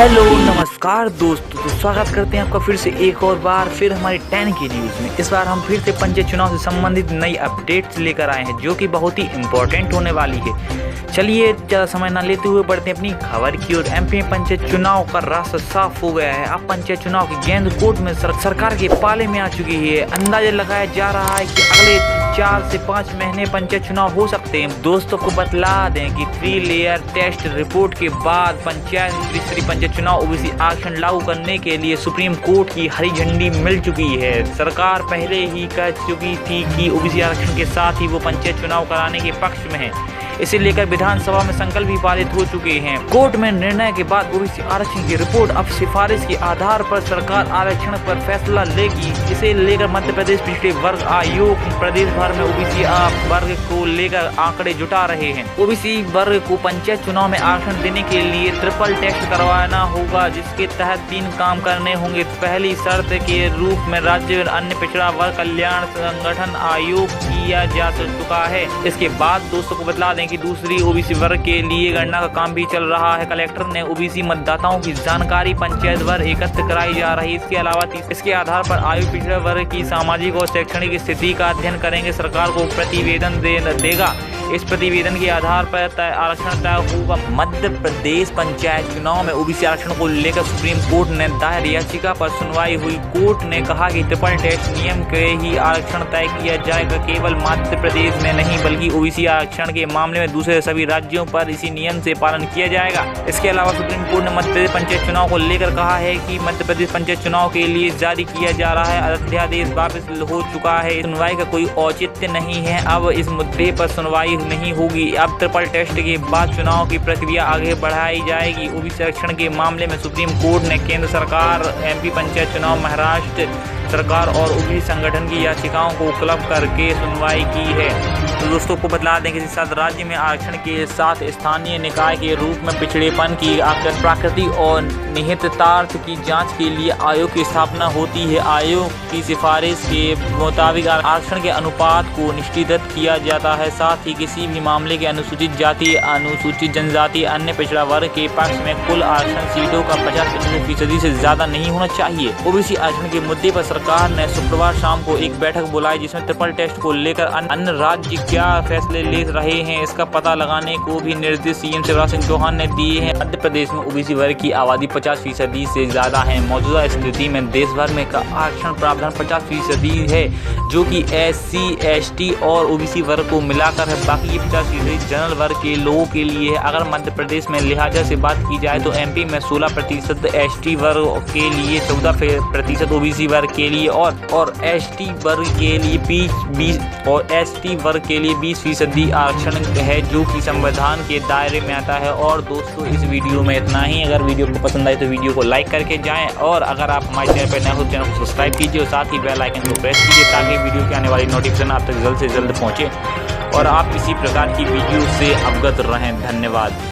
Hello नमस्कार दोस्तों, तो स्वागत करते हैं आपका फिर से एक और बार फिर हमारी 10 की न्यूज़ में। इस बार हम फिर से पंचायत चुनाव से संबंधित नई अपडेट्स लेकर आए हैं जो कि बहुत ही इम्पोर्टेंट होने वाली है। चलिए ज़्यादा समय ना लेते हुए बढ़ते हैं अपनी खबर की ओर। एमपी में पंचायत चुनाव का रास्ता साफ हो गया है। अब पंचायत चुनाव की गेंद कोर्ट में सरकार के पाले में आ चुकी है। अंदाजा लगाया जा रहा है कि अगले 4 से 5 महीने पंचायत चुनाव हो सकते हैं। दोस्तों को बतला दें कि 3 लेयर टेस्ट रिपोर्ट के बाद पंचायत चुनाव ओबीसी आरक्षण लागू करने के लिए सुप्रीम कोर्ट की हरी झंडी मिल चुकी है। सरकार पहले ही कह चुकी थी कि ओबीसी आरक्षण के साथ ही वो पंचायत चुनाव कराने के पक्ष में है। इसे लेकर विधानसभा में संकल्प भी पारित हो चुके हैं। कोर्ट में निर्णय के बाद ओबीसी आरक्षण की रिपोर्ट अब सिफारिश के आधार पर सरकार आरक्षण पर फैसला लेगी। इसे लेकर मध्य प्रदेश पिछड़े वर्ग आयोग प्रदेश भर में ओबीसी वर्ग को लेकर आंकड़े जुटा रहे हैं। ओबीसी वर्ग को पंचायत चुनाव में आरक्षण देने के लिए ट्रिपल टेस्ट करवाना होगा, जिसके तहत 3 काम करने होंगे। पहली शर्त के रूप में राज्य अन्य पिछड़ा वर्ग कल्याण संगठन आयोग किया जा चुका है। इसके बाद दोस्तों को बतला दें कि दूसरी ओबीसी वर्ग के लिए गणना का काम भी चल रहा है। कलेक्टर ने ओबीसी मतदाताओं की जानकारी पंचायत वर्ग एकत्र कराई जा रही है। इसके अलावा इसके आधार पर आयु पिछड़े वर्ग की सामाजिक और शैक्षणिक स्थिति का अध्ययन करेंगे। सरकार को प्रतिवेदन देगा। इस प्रतिवेदन के आधार पर आरक्षण तय होगा। मध्य प्रदेश पंचायत चुनाव में ओबीसी आरक्षण को लेकर सुप्रीम कोर्ट ने दायर याचिका पर सुनवाई हुई। कोर्ट ने कहा कि ट्रिपल टेस्ट नियम के ही आरक्षण तय किया जाएगा। केवल मध्य प्रदेश में नहीं बल्कि ओबीसी आरक्षण के मामले में दूसरे सभी राज्यों पर इसी नियम से पालन किया जाएगा। इसके अलावा सुप्रीम कोर्ट ने मध्य प्रदेश पंचायत चुनाव को लेकर कहा है कि मध्य प्रदेश पंचायत चुनाव के लिए जारी किया जा रहा है अध्यादेश वापस हो चुका है। सुनवाई का कोई औचित्य नहीं है। अब इस मुद्दे पर सुनवाई नहीं होगी। अब ट्रिपल टेस्ट के बाद चुनाव की प्रक्रिया आगे बढ़ाई जाएगी। ओबीसी आरक्षण के मामले में सुप्रीम कोर्ट ने केंद्र सरकार, एमपी पंचायत चुनाव, महाराष्ट्र सरकार और ओबीसी संगठन की याचिकाओं को क्लब करके सुनवाई की है। तो दोस्तों को बतला दें कि साथ राज्य में आरक्षण के साथ स्थानीय निकाय के रूप में पिछड़ेपन की प्रकृति और निहितार्थ की जांच के लिए आयोग की स्थापना होती है। आयोग की सिफारिश के मुताबिक आरक्षण के अनुपात को निश्चित किया जाता है। साथ ही किसी भी मामले के अनुसूचित जाति, अनुसूचित जनजाति, अन्य पिछड़ा वर्ग के पक्ष में कुल आरक्षण सीटों का 50% से ज्यादा नहीं होना चाहिए। ओबीसी आरक्षण के मुद्दे पर सरकार ने शुक्रवार शाम को एक बैठक बुलाई, जिसमें ट्रिपल टेस्ट को लेकर अन्य राज्य क्या फैसले ले रहे हैं इसका पता लगाने को भी निर्देश सीएम शिवराज सिंह चौहान ने दिए हैं। मध्य प्रदेश में ओबीसी वर्ग की आबादी 50% से ज्यादा है। मौजूदा स्थिति में देश भर में का आरक्षण प्रावधान 50% है, जो कि SC, ST और ओबीसी वर्ग को मिलाकर है। बाकी 50% जनरल वर्ग के लोगों के लिए है। अगर मध्य प्रदेश में लिहाजा से बात की जाए तो एमपी में 16% ST वर्ग के लिए, 14% ओबीसी वर्ग के लिए और ST वर्ग के लिए 20 और ST वर्ग के लिए 20% आरक्षण है, जो कि संविधान के दायरे में आता है। और दोस्तों इस वीडियो में इतना ही। अगर वीडियो को पसंद आए तो वीडियो को लाइक करके जाएं, और अगर आप हमारे चैनल पर नए हो तो चैनल को सब्सक्राइब कीजिए और साथ ही बेल आइकन को प्रेस कीजिए, ताकि वीडियो की आने वाली नोटिफिकेशन आप तक जल्द से जल्द पहुँचे और आप इसी प्रकार की वीडियो से अवगत रहें। धन्यवाद।